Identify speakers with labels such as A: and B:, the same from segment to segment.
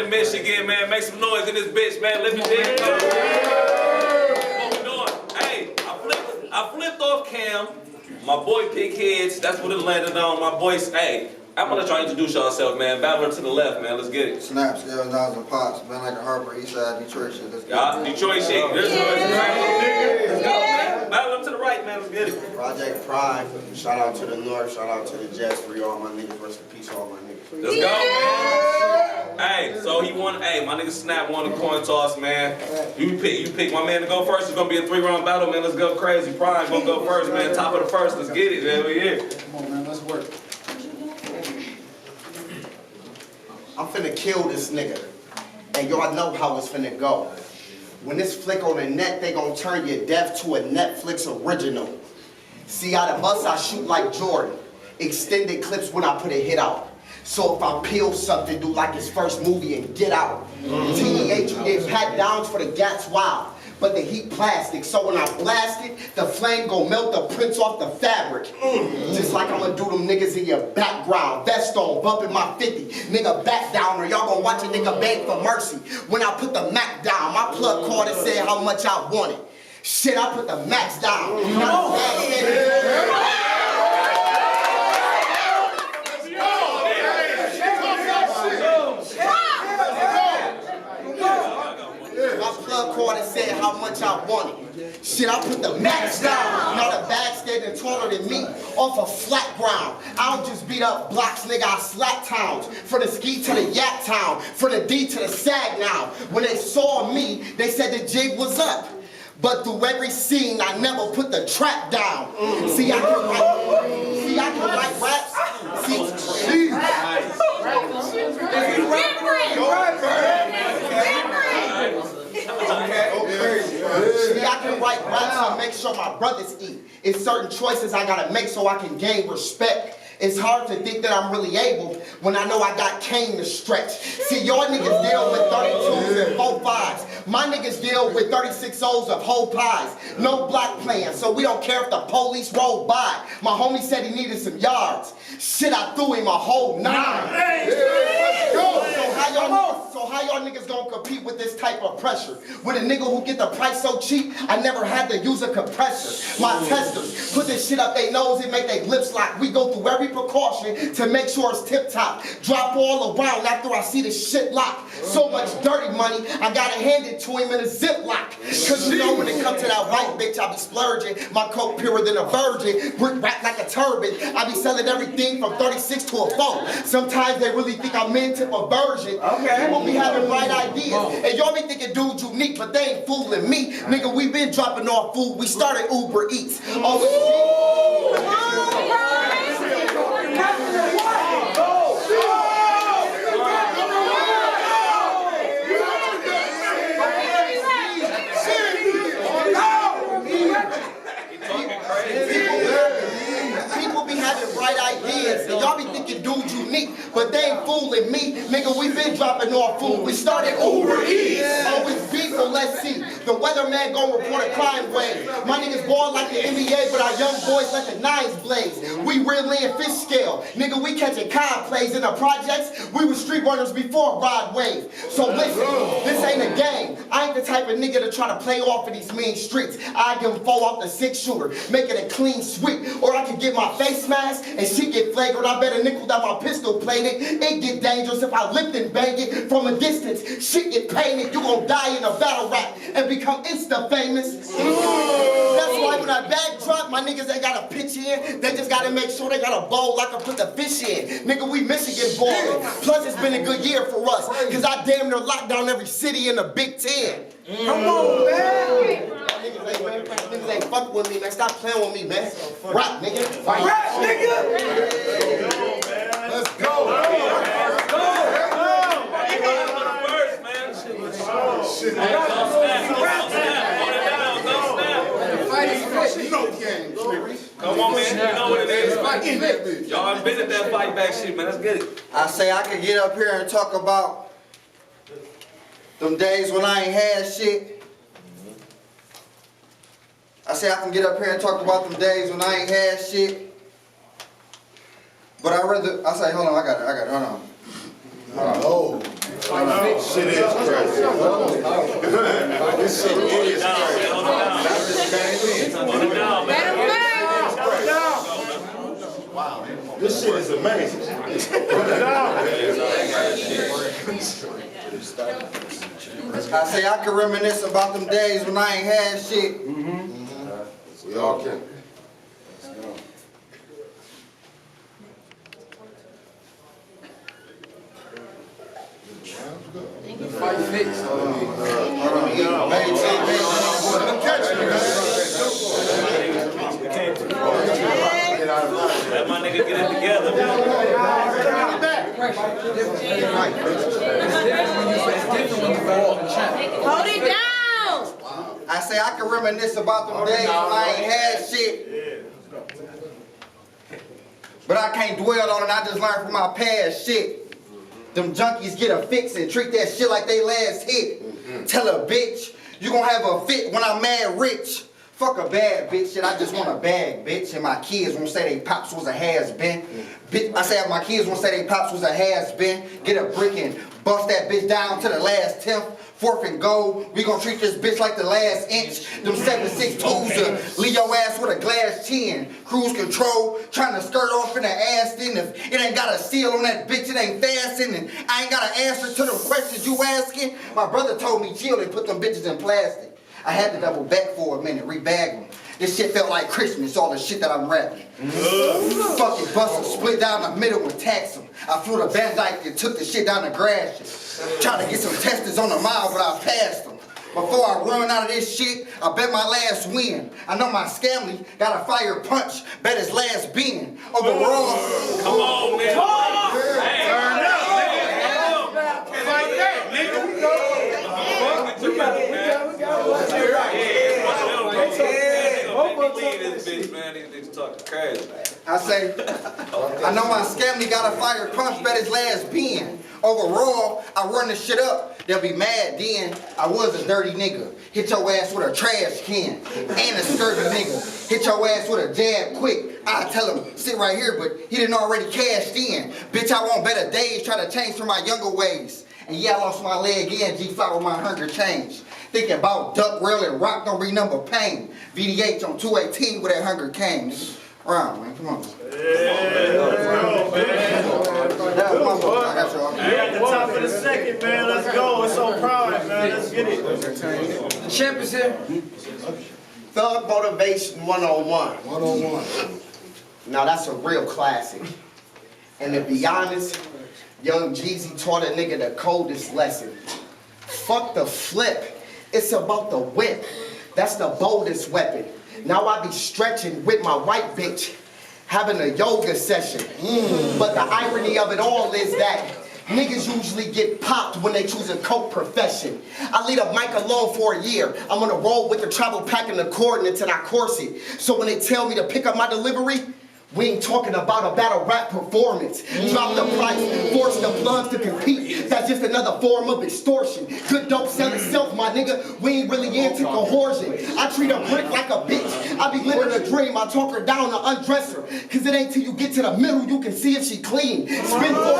A: in Michigan, man. Make some noise in this bitch, man. Let me tell you. What we doing? Hey, I flipped off Cam. My boy Pick Heads. That's what it landed on. My boys. Hey, I'm gonna try to introduce yourself, man. Battler to the left, man. Let's get it.
B: S.N.A.P, Scales, Knives, and Pops. Been like a Harper, Eastside, Detroit shit. Let's get
A: Y'all,
B: it.
A: Detroit shit. Let's go, man. Battler to the right, man. Let's get it.
C: Project Prime. Shout out to the North. Shout out to the Jets. Free all my niggas. Rest in peace, all my niggas.
A: Let's go, man. Hey, so he won. Hey, my nigga S.N.A.P won the coin toss, man. You pick my man to go first. It's gonna be a 3-round battle, man. Let's go crazy. Prime gonna go first, man. Top of the first. Let's get it, man. We here.
D: Come on, man. Let's work.
C: I'm finna kill this nigga. And y'all know how it's finna go. When this flick on the net, they gon' turn your death to a Netflix original. See, out of us, I shoot like Jordan. Extended clips when I put a hit out. So if I peel something, do like his first movie and get out. TEH, you get pat downs for the gats wild. But the heat plastic, so when I blast it, the flame gon' melt the prints off the fabric. Just like I'ma do them niggas in your background. Vest on, bumping my 50. Nigga back down, or y'all gon' watch a nigga beg for mercy. When I put the Mac down, my plug card and said how much I wanted. Shit, I put the max down. Plug card and said how much I wanted. Shit, I put the max down. Now the bag standing taller than me off a flat ground. I don't just beat up blocks, nigga, I slap towns. From the ski to the yak town, from the D to the sag now. When they saw me, they said the jig was up. But through every scene, I never put the trap down. See, I can write raps. See, See, I can write raps and make sure my brothers eat. It's certain choices I gotta make so I can gain respect. It's hard to think that I'm really able when I know I got cane to stretch. See, your niggas deal with 32s and 45s. My niggas deal with 36 O's of whole pies. No block playing, so we don't care if the police roll by. My homie said he needed some yards. Shit, I threw him a whole 9. So how y'all niggas gonna compete with this type of pressure? With a nigga who get the price so cheap, I never had to use a compressor. My testers put this shit up they nose and make they lips lock. We go through every precaution to make sure it's tip top. Drop all around after I see this shit lock. So much dirty money, I gotta hand it to him in a ziplock. Cause you know when it comes to that white bitch, I be splurging. My coat purer than a virgin, brick wrapped like a turban. I be selling everything from 36 to a 4. Sometimes they really think I'm into perversion. People be having right ideas. And y'all be thinking dudes unique, but they ain't fooling me. Nigga, we been dropping off food. We started Uber Eats. People be having right ideas, and y'all be thinking dudes unique, but they ain't fooling me. Nigga, we been dropping off food. We started Uber Eats. Always beef, so let's see. The weatherman gon' report a crime wave. My niggas ball like the NBA, but our young boys let the nines blaze. We really in fish scale. Nigga, we catching cod plays in the projects. We were street runners before Rod Wave. So listen, this ain't a game. I ain't the type of nigga to try to play off in these mean streets. I give him 4 off the 6-shooter, make it a clean sweep. Or I can get my face mask and she get flagrant. I bet a nickel that my pistol plated. It get dangerous if I lift and bang it from a distance. Shit get painted. You gon' die in a battle rap and become insta famous. That's why when I backdrop, my niggas ain't got a pitch in. They just gotta make sure they got a bowl I can put the fish in. Nigga, we Michigan born. Plus it's been a good year for us, cause I damn near locked down every city in the Big Ten. Come on, man. Niggas ain't fucking with me, man. Stop playing with me, man. Rap, nigga. Rap, nigga. Let's go.
A: Come on, man. You know what it is. Y'all been at that fight back shit, man. Let's get it.
B: I say I could get up here and talk about them days when I ain't had shit. I say I can get up here and talk about them days when I ain't had shit. But I say, hold on, I got it, hold on.
D: Shit is crazy. This shit is crazy. This shit is amazing.
B: I say I can reminisce about them days when I ain't had shit.
D: We all can.
A: Let my nigga get it together, man.
E: Hold it down!
B: I say I can reminisce about them days when I ain't had shit. But I can't dwell on it, I just learned from my past shit. Them junkies get a fix and treat that shit like they last hit. Tell a bitch, you gon' have a fit when I'm mad rich. Fuck a bad bitch, shit, I just want a bag, bitch. And my kids won't say they pops was a has-been. Bitch, I say my kids won't say they pops was a has-been. Get a brick and bust that bitch down to the last 10th. 4th and goal, we gon' treat this bitch like the last inch. Them 7.62s, leave your ass with a glass chin. Cruise control, trying to skirt off in the Aston. If it ain't got a seal on that bitch, it ain't fastened. And I ain't got an answer to them questions you asking. My brother told me chill and put them bitches in plastic. I had to double back for a minute, rebag them. This shit felt like Christmas, all the shit that I'm rapping. Fucking bust them, split down the middle and tax them. I flew to Van Dyke and took the shit down to Gratiot. Tried to get some testers on the mile, but I passed them. Before I run out of this shit, I bet my last win. I know my scamly got a fire punch, bet his last being. Overall,
A: Come on, man. Come on. Hey, turn up, nigga. Like that, nigga.
B: I say, I know my scamly got a fire punch, bet his last being. Overall, I run the shit up. They'll be mad then. I was a dirty nigga. Hit your ass with a trash can. And a scurvy nigga. Hit your ass with a jab quick. I tell him, sit right here, but he didn't already cashed in. Bitch, I want better days, try to change from my younger ways. And yeah, I lost my leg and G5 with my hunger change. Thinking about duck, rail, and rock don't remember pain. VDH on 218 where that hunger came. Round, man, come on.
F: Yeah, let's go, man.
B: I got y'all.
F: We're at the top of the second, man. Let's go. We're so proud, man. Let's get it.
C: The champ is here. Thug Motivation 101. 101. Now that's a real classic. And to be honest, Young Jeezy taught a nigga the coldest lesson. Fuck the flip. It's about the whip. That's the boldest weapon. Now I be stretching with my white bitch, having a yoga session. But the irony of it all is that niggas usually get popped when they choose a coke profession. I leave a mic alone for a year. I'm gonna roll with the travel pack and the coordinates and I course it. So when they tell me to pick up my delivery, we ain't talking about a battle rap performance. Drop the price, force the plugs to compete. That's just another form of extortion. Good dope sell itself, my nigga. We ain't really into coercion. I treat a brick like a bitch. I be living a dream. I talk her down to undress her. Cause it ain't till you get to the middle you can see if she clean. Spin for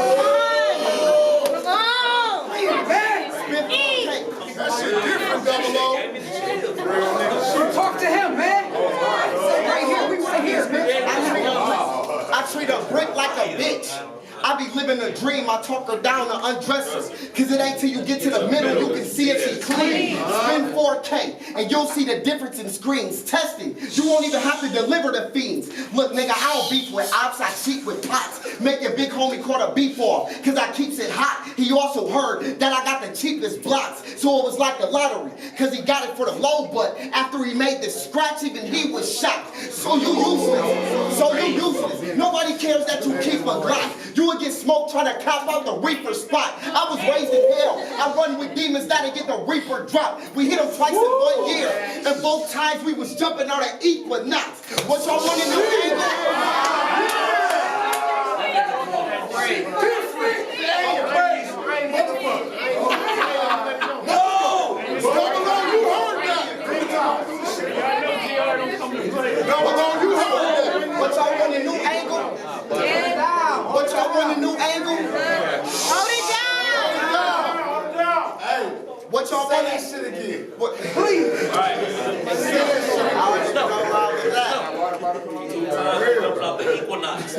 D: That shit different, Double O.
G: Talk to him, man. Right here, we right here, man.
C: I treat a brick like a bitch. I be living a dream, I talk her down to undress her. Cause it ain't till you get to the middle you can see if she clean. Spend 4K and you'll see the difference in screens. Testing, you won't even have to deliver the fiends. Look nigga, I don't beef with ops, I cheat with pots. Make your big homie caught a beef off, cause I keeps it hot. He also heard that I got the cheapest blocks. So it was like the lottery, cause he got it for the low, but after he made the scratch, even he was shocked. So you useless, Nobody cares that you keep a Glock. You would get smoked trying to cop out the reaper spot. I was raised in hell. I run with demons that'll get the reaper drop. We hit them twice in 1 year. And both times we was jumping out of equinox. What y'all want to do, What y'all want a new angle? What y'all want a new angle?
E: Hold it down!
D: Run that shit again.
G: Please.
A: All right. Jumping off the equinox.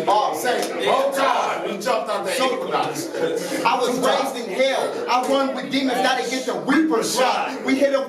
D: Say, whole time we jumped out the equinox.
C: I was raised in hell. I run with demons that'll get the reaper shot. We hit them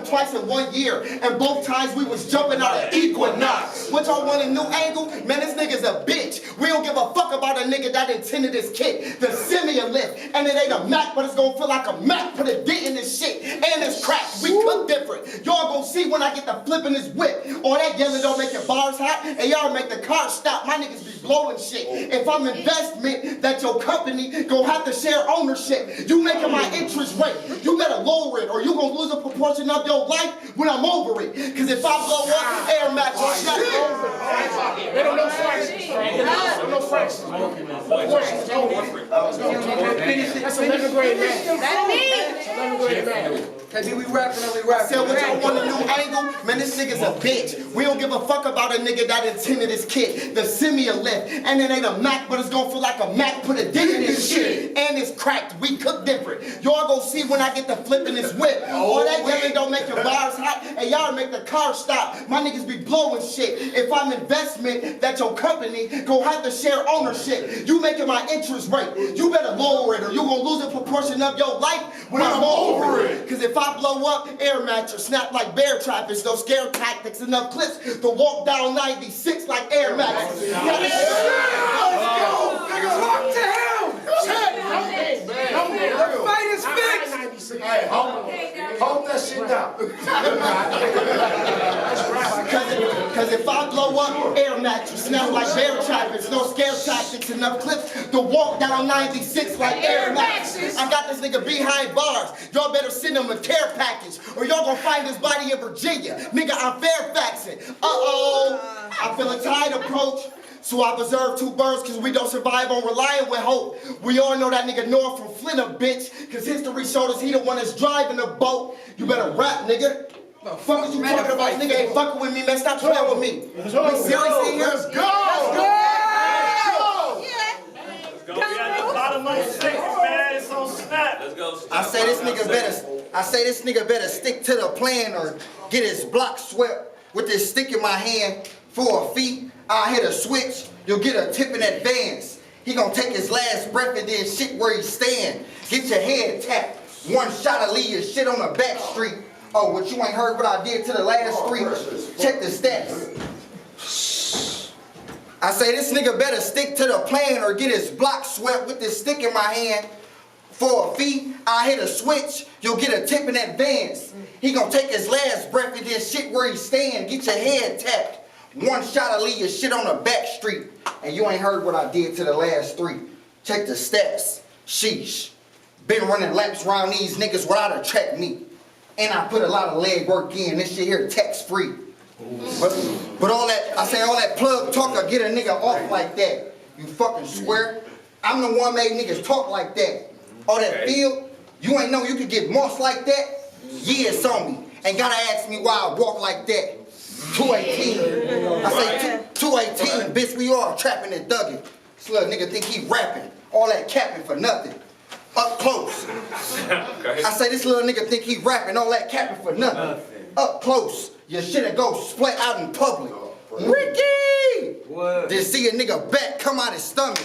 C: twice in 1 year, and both times we was jumping out of equinox. What y'all want a new angle? Man, this nigga's a bitch. We don't give a fuck about a nigga that intended this kid. The similar lift, and it ain't a Mac, but it's gonna feel like a Mac. Put a dent in this shit, and it's cracked. We cook different. Y'all gonna see when I get the flip in this whip. All that yelling don't make your bars hot, and y'all make the car stop. My niggas be blowing shit. If I'm investment that your company gonna have to share ownership, you making my interest rate. You better lower it, or you gonna lose a proportion of your life when I'm over it. Cause if I blow up, air match will shut over.
D: They don't know fractions. No fractions. That's 11th grade math.
E: That's me.
D: 11th grade math.
G: Hey, we rapping and we
C: I
G: rapping.
C: said, what y'all want a new angle? Man, this nigga's a bitch. We don't give a fuck about a nigga that intended his kid. The similar lift, and it ain't a Mac, but it's gonna feel like a Mac. Put a dent in this shit, and it's cracked. We cook different. Y'all gonna see when I get the flip in this whip. All that yelling don't make your bars hot, and y'all make the car stop. My niggas be blowing shit. If I'm investment that your company gon' have to share ownership, you making my interest rate. You better lower it, or you gonna lose a proportion of your life when I'm over it. Cause if I blow up, air mattress snap like bear trappers. No scare tactics, enough clips to walk down 96 like air mattress.
G: Let's go. Talk to him. The fight is fixed.
D: Hey, hold that shit down.
C: Cause if I blow up, air mattress snap like bear trappers. No scare tactics, enough clips to walk down 96 like air mattress. I got this nigga behind bars. Y'all better send him a care package, or y'all gonna find his body in Virginia. Nigga, I'm Fairfaxing. Uh-oh. I feel a tide approach. So I preserve 2 birds cause we don't survive on relying with hope. We all know that nigga North from Flint a bitch, cause history showed us he the one that's driving the boat. You better rap, nigga. The fuck is you talking about? Nigga ain't fucking with me, man. Stop playing with me. We serious in here?
D: Let's go.
F: We at the bottom of the sixth, man. It's on snap.
A: Let's go.
C: I say this nigga better stick to the plan or get his block swept. With this stick in my hand for a fee, I hit a switch, you'll get a tip in advance. He gonna take his last breath and then shit where he stand. Get your head tapped. One shot of leave your shit on the back street. Oh, what you ain't heard what I did to the last 3? Check the stats. I say this nigga better stick to the plan or get his block swept with this stick in my hand. For a fee, I hit a switch, you'll get a tip in advance. He gonna take his last breath and then shit where he stand. Get your head tapped. One shot of leave your shit on the back street. And you ain't heard what I did to the last 3. Check the stats. Sheesh. Been running laps around these niggas without a track meet. And I put a lot of leg work in. This shit here tax free. But all that plug talk will get a nigga off like that. You fucking swear? I'm the one made niggas talk like that. All that field, you ain't know you could get moss like that? Yeah, it's on me. Ain't gotta ask me why I walk like that. 218. I say 218, bitch, we all trapping and thugging. This little nigga think he rapping. All that capping for nothing. Up close. I say this little nigga think he rapping. All that capping for nothing. Up close. Your shit'll go split out in public. Ricky! Just see a nigga back come out his stomach.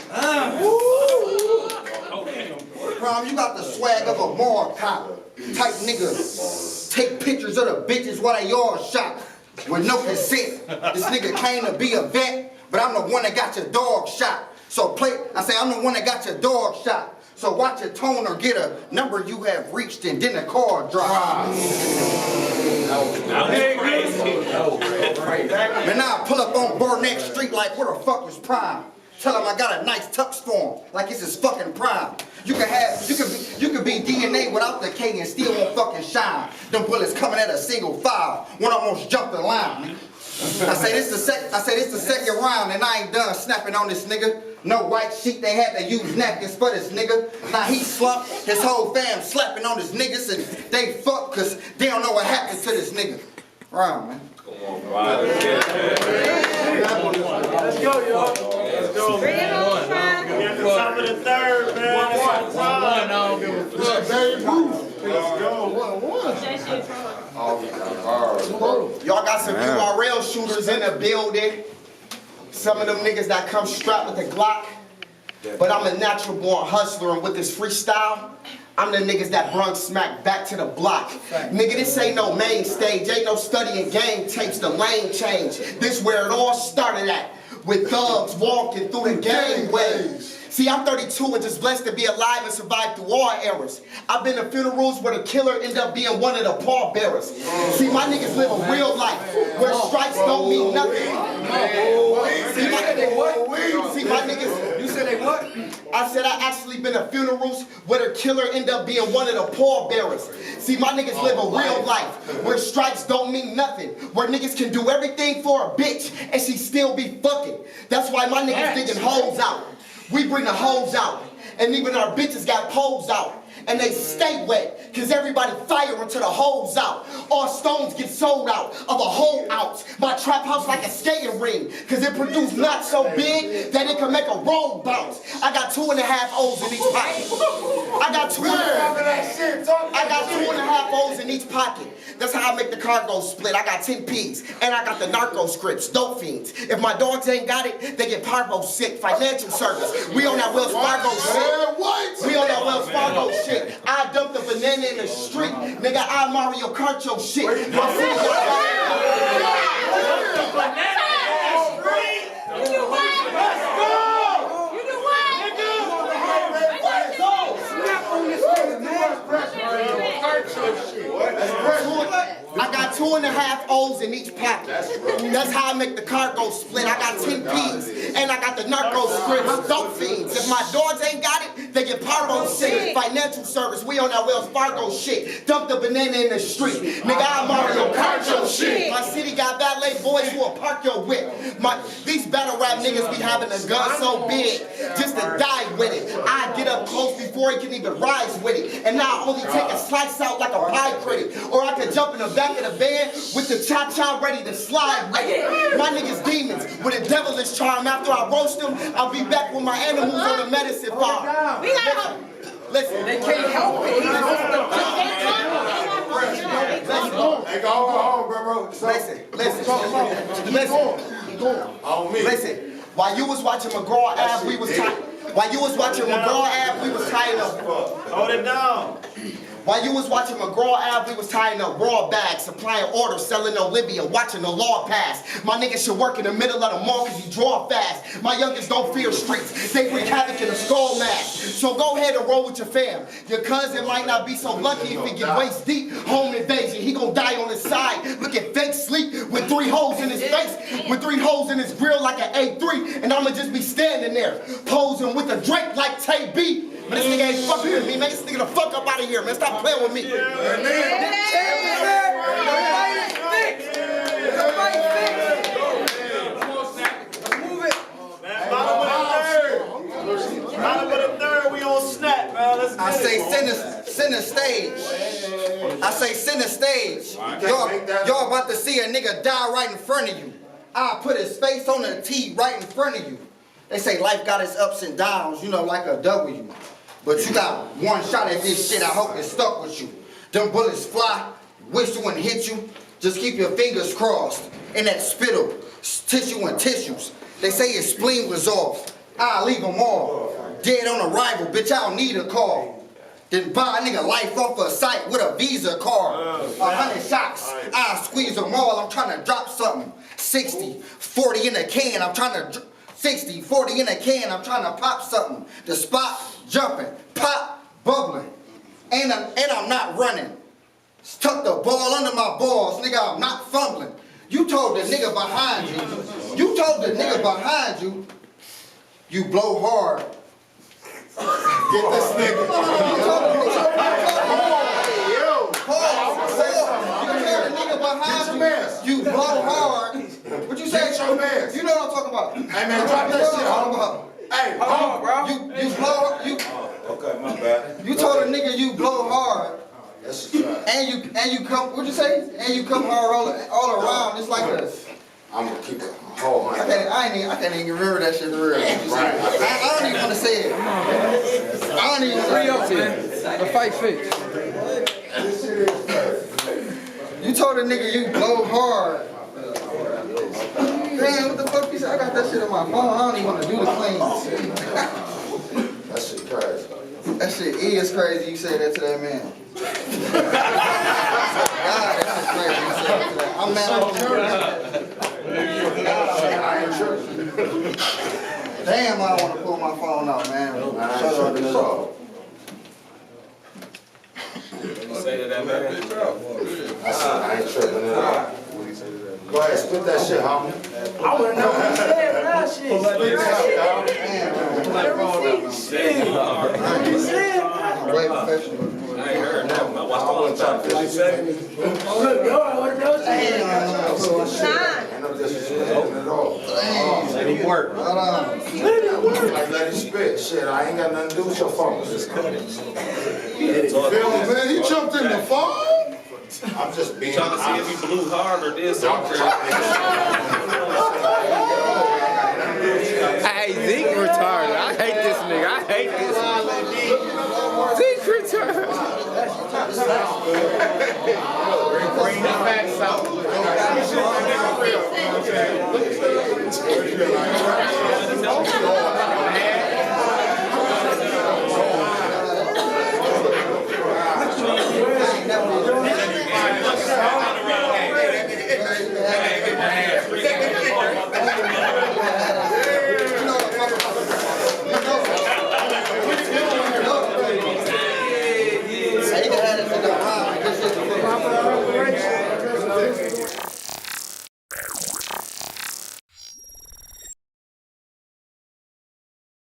C: Prom, you got the swag of a mall cop. Type nigga. Take pictures of the bitches while they all shot. With no consent. This nigga came to be a vet, but I'm the one that got your dog shot. So I'm the one that got your dog shot. So watch your tone or get a number you have reached and then the car drops. Man, now I pull up on Burnett Street like, where the fuck was Prime? Tell him I got a nice tux for him, like it's his fucking prime. You could be DNA without the K and still won't fucking shine. Them bullets coming at a single file, one almost jumped the line. I say this the second round and I ain't done snapping on this nigga. No white sheet, they had to use napkins for this nigga. Now he slumped, his whole fam slapping on his niggas and they fuck cause they don't know what happened to this nigga. Round, man.
A: Come on, bro.
F: Let's go, y'all. Let's go.
E: Bring it on, man.
F: We at the top of the third, man. It's on time.
D: Let's go.
C: some URL shooters in the building. Some of them niggas that come strapped with the Glock. But I'm a natural born hustler, and with this freestyle, I'm the niggas that brung smack back to the block. Nigga, this ain't no main stage, ain't no studying game tapes, the lane change. This where it all started at, with thugs walking through the gangways. See, I'm 32 and just blessed to be alive and survive through all eras. I've been to funerals where the killer ended up being one of the pallbearers. See, my niggas live a real life where stripes don't mean nothing. See, my niggas.
G: You said they what?
C: I said I actually been to funerals where the killer ended up being one of the pallbearers. See, my niggas live a real life where stripes don't mean nothing. Where niggas can do everything for a bitch and she still be fucking. That's why my niggas digging holes out. We bring the hoes out, and even our bitches got poles out. And they stay wet, cause everybody fire until the hoes out. All stones get sold out of a whole ounce. My trap house like a skating ring, cause it produced not so big that it can make a road bounce. I got 2.5 O's in each pocket. I got 2.5 O's in each pocket. That's how I make the cargo split. I got 10 P's, and I got the narco scripts, dope fiends. If my dogs ain't got it, they get parvo sick. Financial service. We on that Wells Fargo shit. We on that Wells Fargo shit. I dumped a banana in the street. Nigga, I Mario Kart your shit. My city I got 2.5 O's in each pocket. That's how I make the cargo split. I got 10 P's, and I got the narco scripts, dope fiends. If my dogs ain't got it, they get parvo sick. Financial service, we on that Wells Fargo shit. Dump the banana in the street. Nigga, I'm Mario Kart your shit. My city got valet boys who will park your whip. These battle rap niggas be having a gun so big, just to die with it. I get up close before he can even rise with it. And now I only take a slice out like a pie critic. Or I could jump in the back of the bed with the cha-cha ready to slide with it. My niggas demons with a devilish charm. After I roast them, I'll be back with my animals on the medicine farm. Listen,
G: They can't help it.
D: Hey, go home, bro.
C: Listen. While you was watching McGraw Ave, we was tying. While you was watching McGraw Ave, we was tying up.
F: Hold it down.
C: While you was watching McGraw Ave, we was tying up raw bags, supplying orders, selling Olivia, watching the law pass. My niggas should work in the middle of the mall cause he draw fast. My youngest don't fear streets, they wreak havoc in a skull mask. So go ahead and roll with your fam. Your cousin might not be so lucky if he get waist deep. Home invasion, he gon' die on his side. Look at fake sleep with 3 holes in his face, with 3 holes in his grill like an A3. And I'ma just be standing there, posing with a Drake like Tay B. But this nigga ain't fucking with me, man. This nigga the fuck up out of here, man. Stop playing with me.
F: Bottom of the third, we on snap, man. Let's
B: I say center stage. I say center stage. Y'all about to see a nigga die right in front of you. I put his face on the T right in front of you. They say life got its ups and downs, you know, like a W. But you got one shot at this shit, I hope it stuck with you. Them bullets fly, whistle and hit you. Just keep your fingers crossed. In that spittle, tissue and tissues. They say your spleen was off. I'll leave them all. Dead on arrival, bitch, I don't need a call. Then buy a nigga life off a site with a Visa card. 100 shots, I'll squeeze them all, I'm trying to drop something. 60, 40 in a can, I'm trying to 60, 40 in a can, I'm trying to pop something. The spot, jumping, pop, bubbling. And I'm not running. Tuck the ball under my balls, nigga, I'm not fumbling. You told the nigga behind you, you blow hard.
D: Get this nigga.
B: You told the nigga behind you, you blow hard. What you say? You know what I'm talking about.
D: Hey man, drop that shit, homie. Hey,
G: Hold on, bro.
B: You blow,
A: Okay, my bad.
B: you told a nigga you blow hard. And you come, what'd you say? And you come hard all around. It's like a.
D: I'm gonna keep it whole.
B: I can't even remember that shit for real. I don't even want to say it. I don't even want to say it.
G: The fight fix.
B: You told a nigga you blow hard. Man, what the fuck you say? I got that shit on my phone. I don't even want to do the clean.
D: That shit crazy.
B: That shit is crazy. You say that to that man. God, that shit's crazy. You say that to that. I'm mad at you. Damn, I don't want to pull my phone out, man. Shut up, man.
A: Say to that man.
D: I ain't tripping at all. Go ahead, spit that shit, homie.
F: I wanna know what he said for that shit.
D: Spit that shit, homie.
F: What he said?
B: I'm way professional.
A: I ain't heard that one. I watched the one time 50 seconds.
F: Look, yo, I wanna know what he said.
D: Ain't no disrespect at all.
B: Let him work. Hold on.
D: Like, let it spit. Shit, I ain't got nothing to do with your phone. Just come.
E: Man, he jumped in the phone?
D: I'm just being
A: Trying to see if he blew hard or did something.
H: Hey, Zeke retarded. I hate this nigga. I hate this nigga. Zeke retarded. Bring the facts out.